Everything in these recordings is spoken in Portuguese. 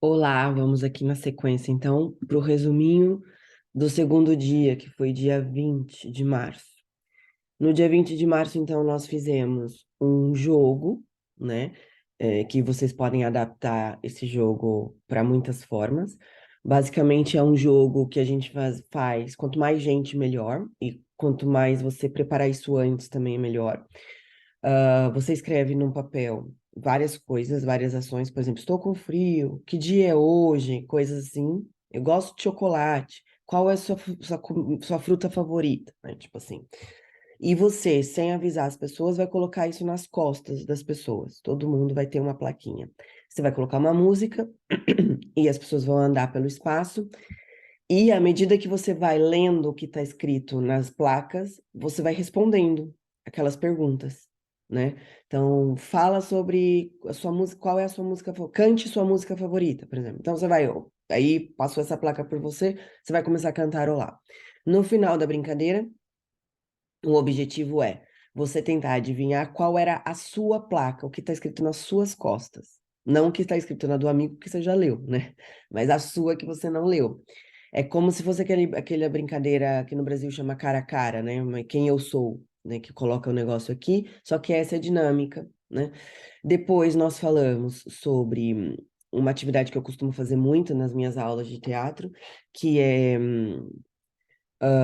Olá, vamos aqui na sequência, então, para o resuminho do segundo dia, que foi dia 20 de março. No dia 20 de março, então, nós fizemos um jogo, né? Que vocês podem adaptar esse jogo para muitas formas. Basicamente, é um jogo que a gente quanto mais gente, melhor. E quanto mais você preparar isso antes, também é melhor. Você escreve num papel várias coisas, várias ações, por exemplo, estou com frio, que dia é hoje, coisas assim. Eu gosto de chocolate. Qual é a sua fruta favorita? Né? Tipo assim. E você, sem avisar as pessoas, vai colocar isso nas costas das pessoas. Todo mundo vai ter uma plaquinha. Você vai colocar uma música e as pessoas vão andar pelo espaço. E à medida que você vai lendo o que está escrito nas placas, você vai respondendo aquelas perguntas, né? Então, fala sobre a sua música, qual é a sua música, cante sua música favorita, por exemplo. Então, você vai, aí passou essa placa por você, você vai começar a cantarolar. No final da brincadeira, o objetivo é você tentar adivinhar qual era a sua placa, o que está escrito nas suas costas. Não o que está escrito na do amigo que você já leu, né? Mas a sua que você não leu. É como se fosse aquela brincadeira que no Brasil chama cara a cara, né? Quem eu sou, né? Que coloca o negócio aqui, só que essa é a dinâmica, né? Depois nós falamos sobre uma atividade que eu costumo fazer muito nas minhas aulas de teatro, que é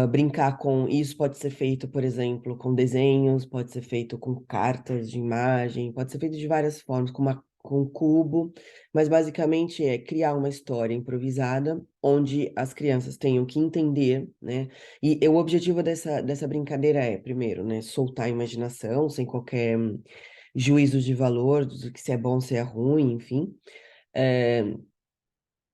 brincar com isso pode ser feito, por exemplo, com desenhos, pode ser feito com cartas de imagem, pode ser feito de várias formas, com cubo, mas basicamente é criar uma história improvisada onde as crianças tenham que entender, né? E o objetivo dessa brincadeira é, primeiro, né, soltar a imaginação sem qualquer juízo de valor, do que se é bom, se é ruim, enfim. É,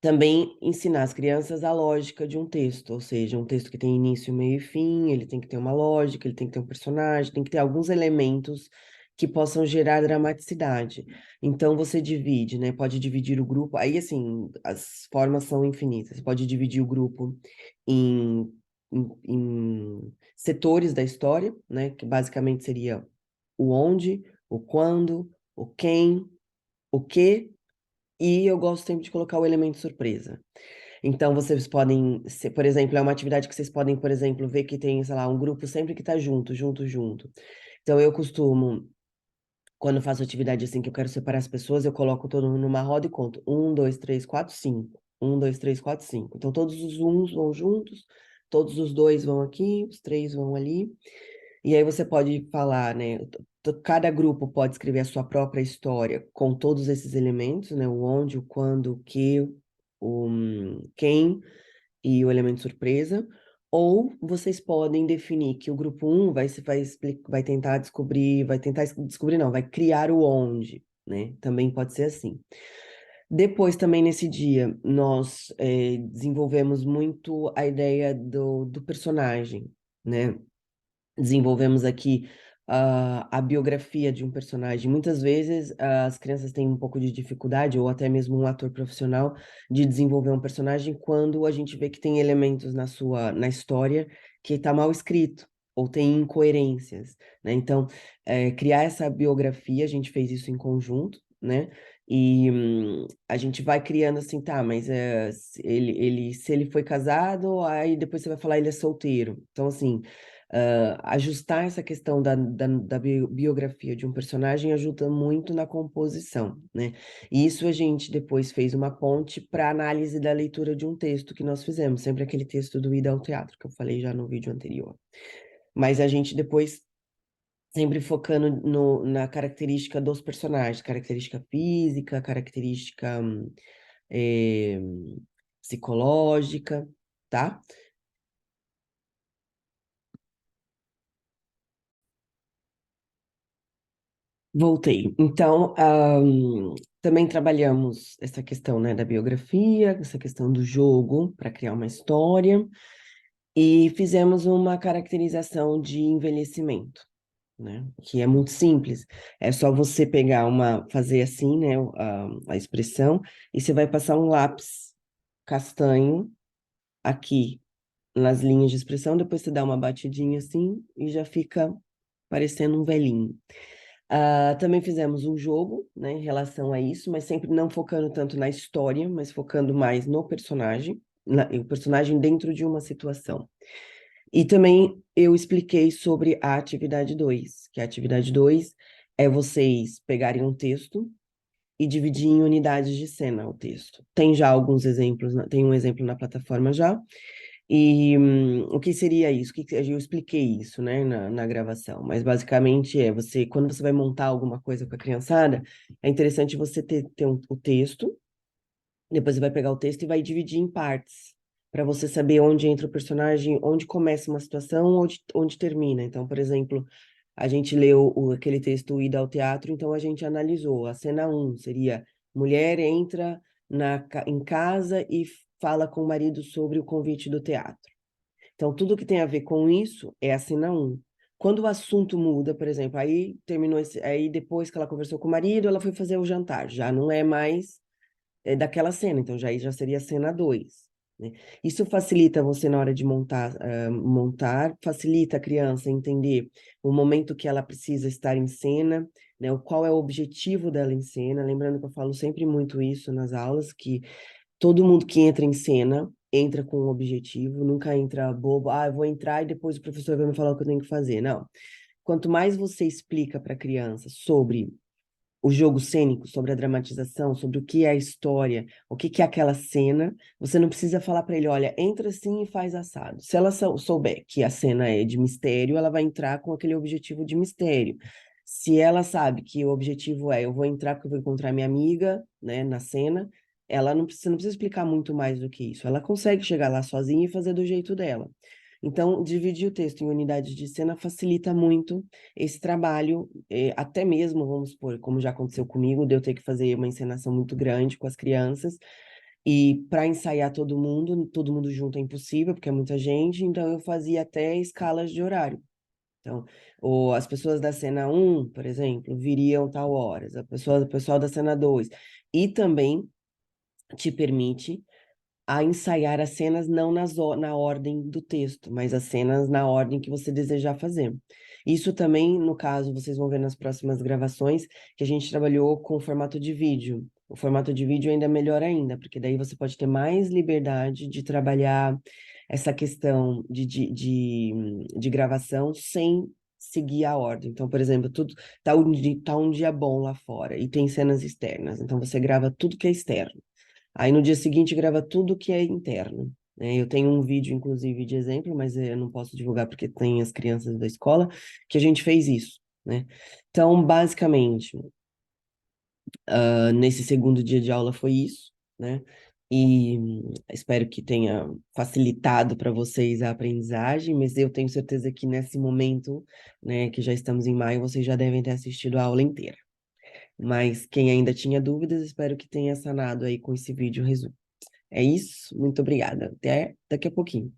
também ensinar as crianças a lógica de um texto, ou seja, um texto que tem início, meio e fim, ele tem que ter uma lógica, ele tem que ter um personagem, tem que ter alguns elementos que possam gerar dramaticidade. Então você divide, né? Pode dividir o grupo, aí assim, as formas são infinitas. Você pode dividir o grupo em, em setores da história, né? Que basicamente seria o onde, o quando, o quem, o que e eu gosto sempre de colocar o elemento surpresa. Então, vocês podem, por exemplo, é uma atividade que vocês podem, por exemplo, ver que tem, sei lá, um grupo sempre que tá junto, junto, junto. Então, eu costumo, quando faço atividade assim, que eu quero separar as pessoas, eu coloco todo mundo numa roda e conto. Um, dois, três, quatro, cinco. Um, dois, três, quatro, cinco. Então, todos os uns vão juntos, todos os dois vão aqui, os três vão ali. E aí você pode falar, né? Cada grupo pode escrever a sua própria história com todos esses elementos, né? O onde, o quando, o que, o quem e o elemento surpresa. Ou vocês podem definir que o grupo um vai tentar descobrir, não, vai criar o onde, né? Também pode ser assim. Depois, também nesse dia, nós desenvolvemos muito a ideia do personagem, né? Desenvolvemos aqui a biografia de um personagem. Muitas vezes as crianças têm um pouco de dificuldade, ou até mesmo um ator profissional, de desenvolver um personagem quando a gente vê que tem elementos na história que está mal escrito. Ou tem incoerências, né? Então, criar essa biografia, a gente fez isso em conjunto, né? E a gente vai criando assim, tá, mas se ele foi casado, aí depois você vai falar ele é solteiro. Então, assim, ajustar essa questão da biografia de um personagem ajuda muito na composição, né? E isso a gente depois fez uma ponte para análise da leitura de um texto que nós fizemos, sempre aquele texto do Ida ao Teatro, que eu falei já no vídeo anterior. Mas a gente depois sempre focando na característica dos personagens, característica física, característica eh, psicológica, tá? Voltei. Então, também trabalhamos essa questão, né, da biografia, essa questão do jogo para criar uma história e fizemos uma caracterização de envelhecimento, né, que é muito simples. É só você fazer assim, né, a expressão e você vai passar um lápis castanho aqui nas linhas de expressão, depois você dá uma batidinha assim e já fica parecendo um velhinho. Também fizemos um jogo, né, em relação a isso, mas sempre não focando tanto na história, mas focando mais no personagem, o personagem dentro de uma situação. E também eu expliquei sobre a atividade 2, que a atividade 2 é vocês pegarem um texto e dividir em unidades de cena o texto. Tem já alguns exemplos, tem um exemplo na plataforma já. E o que seria isso? Eu expliquei isso, né, na gravação, mas basicamente quando você vai montar alguma coisa com a criançada, é interessante você ter o texto, depois você vai pegar o texto e vai dividir em partes, para você saber onde entra o personagem, onde começa uma situação, onde termina. Então, por exemplo, a gente leu aquele texto Ida ao Teatro, então a gente analisou. A cena um seria: mulher entra em casa e fala com o marido sobre o convite do teatro. Então, tudo que tem a ver com isso é a cena um. Quando o assunto muda, por exemplo, aí terminou aí depois que ela conversou com o marido, ela foi fazer o jantar. Já não é mais daquela cena, então já seria a cena 2, né? Isso facilita você na hora de montar, facilita a criança entender o momento que ela precisa estar em cena, né? Qual é o objetivo dela em cena. Lembrando que eu falo sempre muito isso nas aulas, que todo mundo que entra em cena entra com um objetivo, nunca entra bobo, eu vou entrar e depois o professor vai me falar o que eu tenho que fazer. Não. Quanto mais você explica para a criança sobre o jogo cênico, sobre a dramatização, sobre o que é a história, o que é aquela cena, você não precisa falar para ele, olha, entra assim e faz assado. Se ela souber que a cena é de mistério, ela vai entrar com aquele objetivo de mistério. Se ela sabe que o objetivo é, eu vou entrar porque eu vou encontrar minha amiga, né, na cena, ela não precisa explicar muito mais do que isso. Ela consegue chegar lá sozinha e fazer do jeito dela. Então, dividir o texto em unidades de cena facilita muito esse trabalho, até mesmo, vamos supor, como já aconteceu comigo, de eu ter que fazer uma encenação muito grande com as crianças, e para ensaiar todo mundo junto é impossível, porque é muita gente, então eu fazia até escalas de horário. Então, as pessoas da cena um, por exemplo, viriam tal horas, o pessoal da cena 2, e também te permite a ensaiar as cenas não na ordem do texto, mas as cenas na ordem que você desejar fazer. Isso também, no caso, vocês vão ver nas próximas gravações, que a gente trabalhou com o formato de vídeo. O formato de vídeo ainda é melhor ainda, porque daí você pode ter mais liberdade de trabalhar essa questão de gravação sem seguir a ordem. Então, por exemplo, tá um dia bom lá fora e tem cenas externas, então você grava tudo que é externo. Aí no dia seguinte grava tudo que é interno, né? Eu tenho um vídeo, inclusive, de exemplo, mas eu não posso divulgar porque tem as crianças da escola, que a gente fez isso, né? Então, basicamente, nesse segundo dia de aula foi isso, né? E espero que tenha facilitado para vocês a aprendizagem, mas eu tenho certeza que nesse momento, né, que já estamos em maio, vocês já devem ter assistido a aula inteira. Mas quem ainda tinha dúvidas, espero que tenha sanado aí com esse vídeo resumo. É isso, muito obrigada. Até daqui a pouquinho.